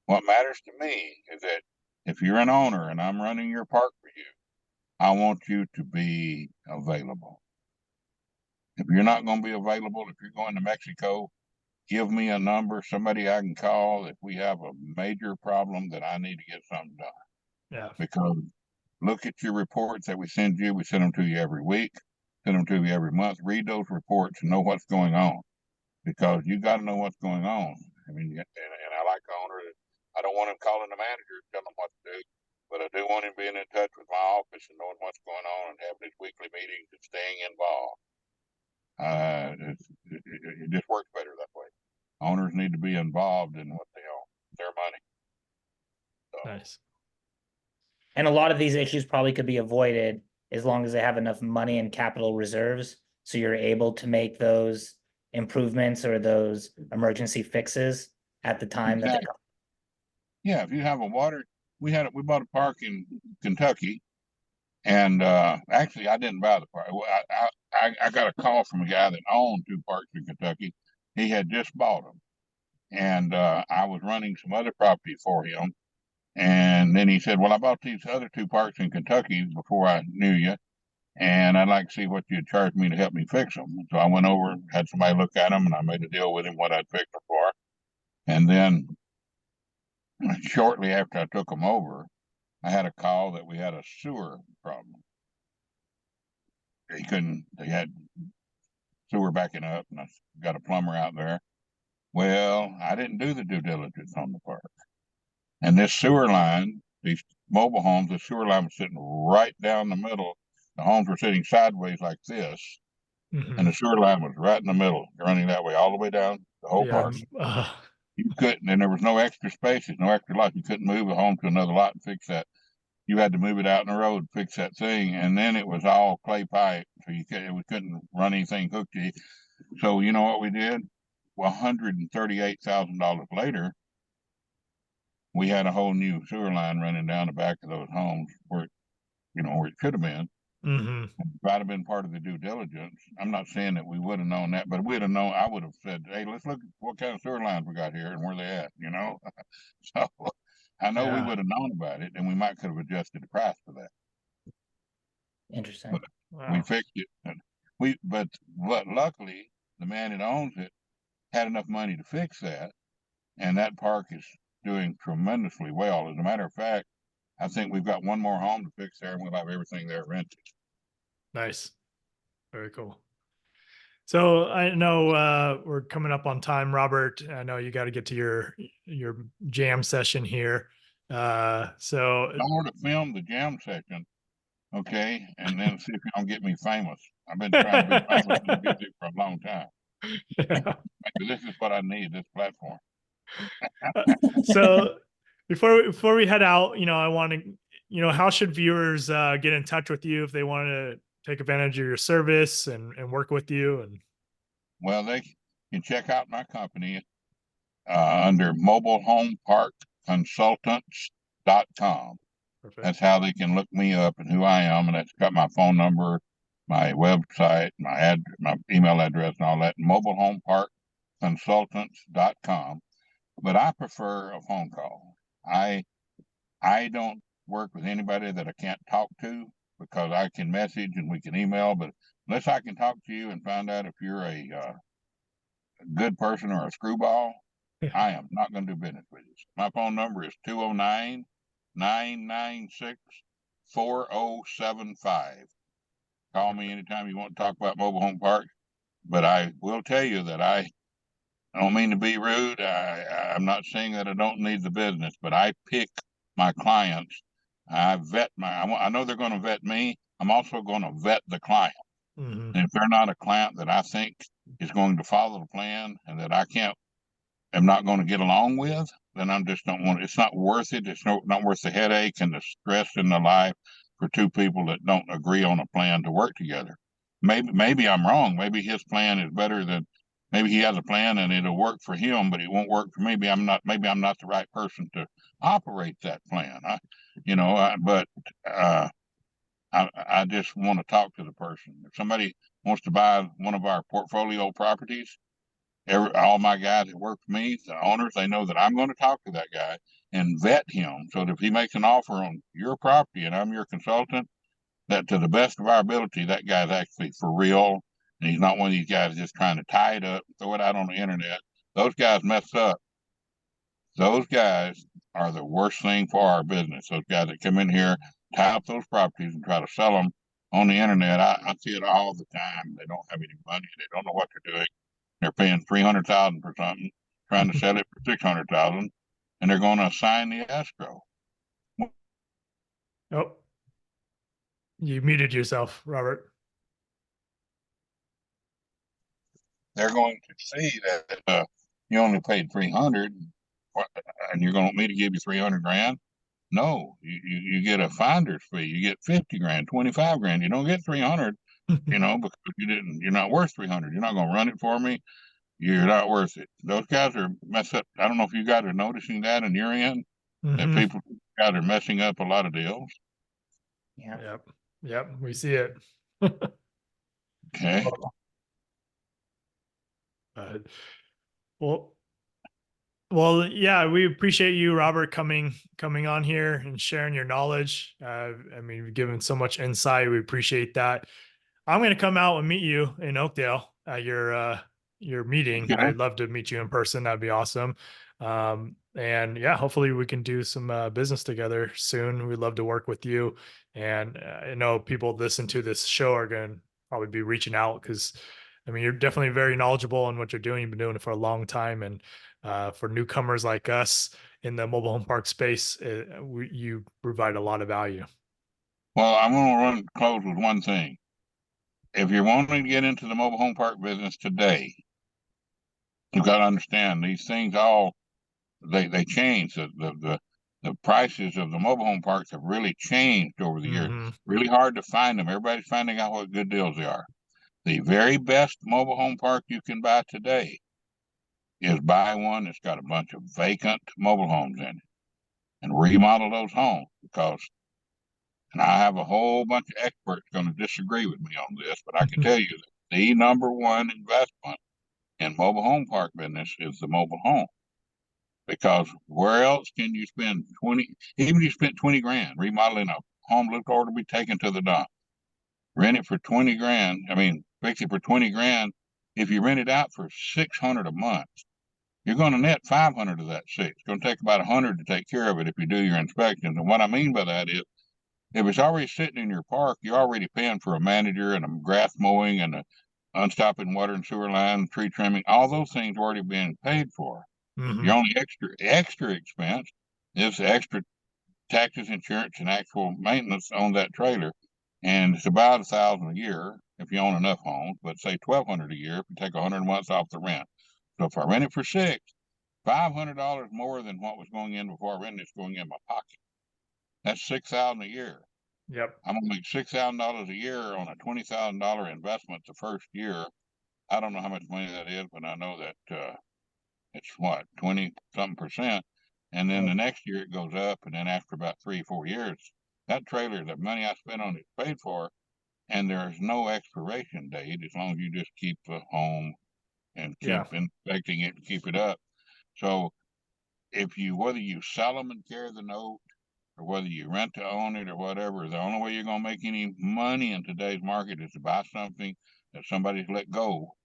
What matters to me is that if you're an owner and I'm running your park for you, I want you to be available. If you're not going to be available, if you're going to Mexico, give me a number, somebody I can call if we have a major problem that I need to get something done. Yeah. Because look at your reports that we send you. We send them to you every week, send them to you every month. Read those reports and know what's going on, because you got to know what's going on. I mean, and I like the owner. I don't want him calling the manager and telling him what to do, but I do want him being in touch with my office and knowing what's going on and having his weekly meetings and staying involved. It just works better that way. Owners need to be involved in what they own, their money. So, Nice. And a lot of these issues probably could be avoided as long as they have enough money and capital reserves. So you're able to make those improvements or those emergency fixes at the time that they exactly. Yeah, if you have a water, we bought a park in Kentucky, and actually I didn't buy the park. I got a call from a guy that owned 2 parks in Kentucky. He had just bought them, and I was running some other property for him. And then he said, "Well, I bought these other 2 parks in Kentucky before I knew you, and I'd like to see what you'd charge me to help me fix them." So I went over, had somebody look at them, and I made a deal with him what I'd fix them for. And then shortly after I took them over, I had a call that we had a sewer problem. They had sewer backing up, and I got a plumber out there. Well, I didn't do the due diligence on the park. And this sewer line, these mobile homes, the sewer line was sitting right down the middle. The homes were sitting sideways like this, and the sewer line was right in the middle, running that way all the way down the whole Yeah. park. You couldn't, and there was no extra spaces, no extra lots. You couldn't move a home to another lot and fix that. You had to move it out in the road, fix that thing, and then it was all clay pipe, so we couldn't run anything hooked to you. So you know what we did? $138,000 later, we had a whole new sewer line running down the back of those homes where it should have been. If I'd have been part of the due diligence, I'm not saying that we would have known that, but we'd have known. I would have said, "Hey, let's look at what kind of sewer lines we got here and where they at." So I know we Yeah. would have known about it, and we might could have adjusted the price for that. Interesting. We fixed it. But luckily, the man that owns it had enough money to fix that, and that park is doing tremendously well. As a matter of fact, I think we've got one more home to fix there, and we'll have everything there rented. Nice. Very cool. So I know we're coming up on time, Robert. I know you got to get to your jam session here. So I want to film the jam session, okay, and then see if you don't get me famous. I've been trying to be famous in music for a long time. Yeah. This is what I need, this platform. So before we head out, I want to, how should viewers get in touch with you if they want to take advantage of your service and work with you? And well, they can check out my company under mobilehomeparkconsultants.com. perfect. That's how they can look me up and who I am, and that's got my phone number, my website, my email address, and all that. mobilehomeparkconsultants.com. But I prefer a phone call. I don't work with anybody that I can't talk to, because I can message and we can email, but unless I can talk to you and find out if you're a good person or a screwball, I am not going to do business with you. My phone number is 209-996-4075. Call me anytime you want to talk about mobile home parks. But I will tell you that I don't mean to be rude. I'm not saying that I don't need the business, but I pick my clients. I know they're going to vet me. I'm also going to vet the client. And if they're not a client that I think is going to follow the plan and that am not going to get along with, then I'm just don't want it. It's not worth it. It's not worth the headache and the stress in the life for 2 people that don't agree on a plan to work together. Maybe I'm wrong. Maybe his plan is better than. Maybe he has a plan and it'll work for him, but it won't work for me. Maybe I'm not the right person to operate that plan. I just want to talk to the person. If somebody wants to buy one of our portfolio properties, all my guys that work for me, the owners, they know that I'm going to talk to that guy and vet him, so that if he makes an offer on your property and I'm your consultant, that to the best of our ability, that guy's actually for real And he's not one of these guys just trying to tie it up, throw it out on the internet. Those guys mess up. Those guys are the worst thing for our business. Those guys that come in here, tie up those properties and try to sell them on the internet. I see it all the time. They don't have any money. They don't know what they're doing. They're paying $300,000 for something, trying to sell it for $600,000, and they're going to assign the escrow. Oh, you muted yourself, Robert. They're going to see that you only paid 300, and you're going to want me to give you 300 grand. No, you get a finder's fee. You get 50 grand, 25 grand. You don't get 300, because you're not worth 300. You're not going to run it for me. You're not worth it. Those guys are messed up. I don't know if you guys are noticing that in your end, that people guys are messing up a lot of deals. Yeah. Yep. We see it. Okay. Well, yeah, we appreciate you, Robert, coming on here and sharing your knowledge. I mean, you've given so much insight. We appreciate that. I'm going to come out and meet you in Oakdale at your meeting. Okay. I'd love to meet you in person. That'd be awesome. And yeah, hopefully we can do some business together soon. We'd love to work with you. And I know people listen to this show are going to probably be reaching out because, I mean, you're definitely very knowledgeable in what you're doing. You've been doing it for a long time. And for newcomers like us in the mobile home park space, you provide a lot of value. Well, I'm going to close with one thing. If you're wanting to get into the mobile home park business today, you've got to understand these things all they change. The prices of the mobile home parks have really changed over the years. Really hard to find them. Everybody's finding out what good deals they are. The very best mobile home park you can buy today is buy one that's got a bunch of vacant mobile homes in it and remodel those homes and I have a whole bunch of experts going to disagree with me on this, but I can tell you that the number one investment in mobile home park business is the mobile home. Because where else can you spend 20, even if you spent 20 grand remodeling a home looked order to be taken to the dump, rent it for 20 grand. I mean, fix it for 20 grand. If you rent it out for 600 a month, you're going to net 500 of that six. It's going to take about 100 to take care of it if you do your inspections. And what I mean by that is, if it's already sitting in your park, you're already paying for a manager and a grass mowing and a unstopping water and sewer line, tree trimming. All those things are already being paid for. Your only extra expense is extra taxes, insurance, and actual maintenance on that trailer. And it's about $1,000 a year if you own enough homes, but say $1,200 a year if you take 100 months off the rent. So if I rent it for $600, $500 more than what was going in before I rented it's going in my pocket. That's $6,000 a year. Yep. I'm gonna make $6,000 a year on a $20,000 investment the first year. I don't know how much money that is, but I know that it's what 20-something%, and then the next year it goes up, and then after about 3-4 years, that trailer, the money I spent on it, paid for, and there's no expiration date as long as you just keep the home and keep inspecting it and keep it up. So whether you sell them and carry the note, or whether you rent to own it or whatever, the only way you're going to make any money in today's market is to buy something that somebody's let go,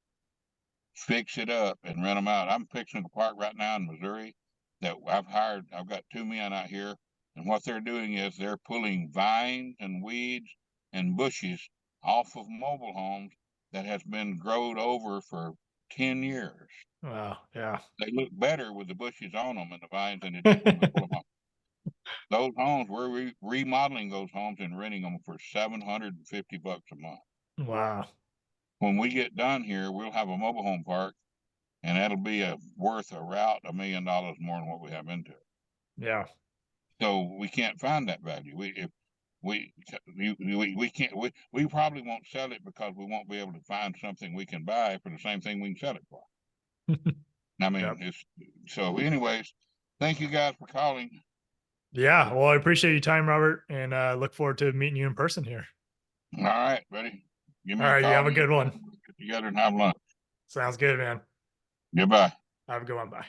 fix it up, and rent them out. I'm fixing a park right now in Missouri that I've got 2 men out here, and what they're doing is they're pulling vines and weeds and bushes off of mobile homes that has been growed over for 10 years. Wow. Yeah. They look better with the bushes on them and the vines than they did when we pull them off. Those homes, we're remodeling those homes and renting them for $750 a month. Wow. When we get done here, we'll have a mobile home park, and that'll be worth $1 million more than what we have into it. Yeah. So we can't find that value. We can't. We probably won't sell it because we won't be able to find something we can buy for the same thing we can sell it for. I mean, so. Anyways, thank you guys for calling. Yeah. Well, I appreciate your time, Robert, and look forward to meeting you in person here. All right, buddy. Give me All a right. call. You have a good one. Get together and have lunch. Sounds good, man. Goodbye. Have a good one. Bye.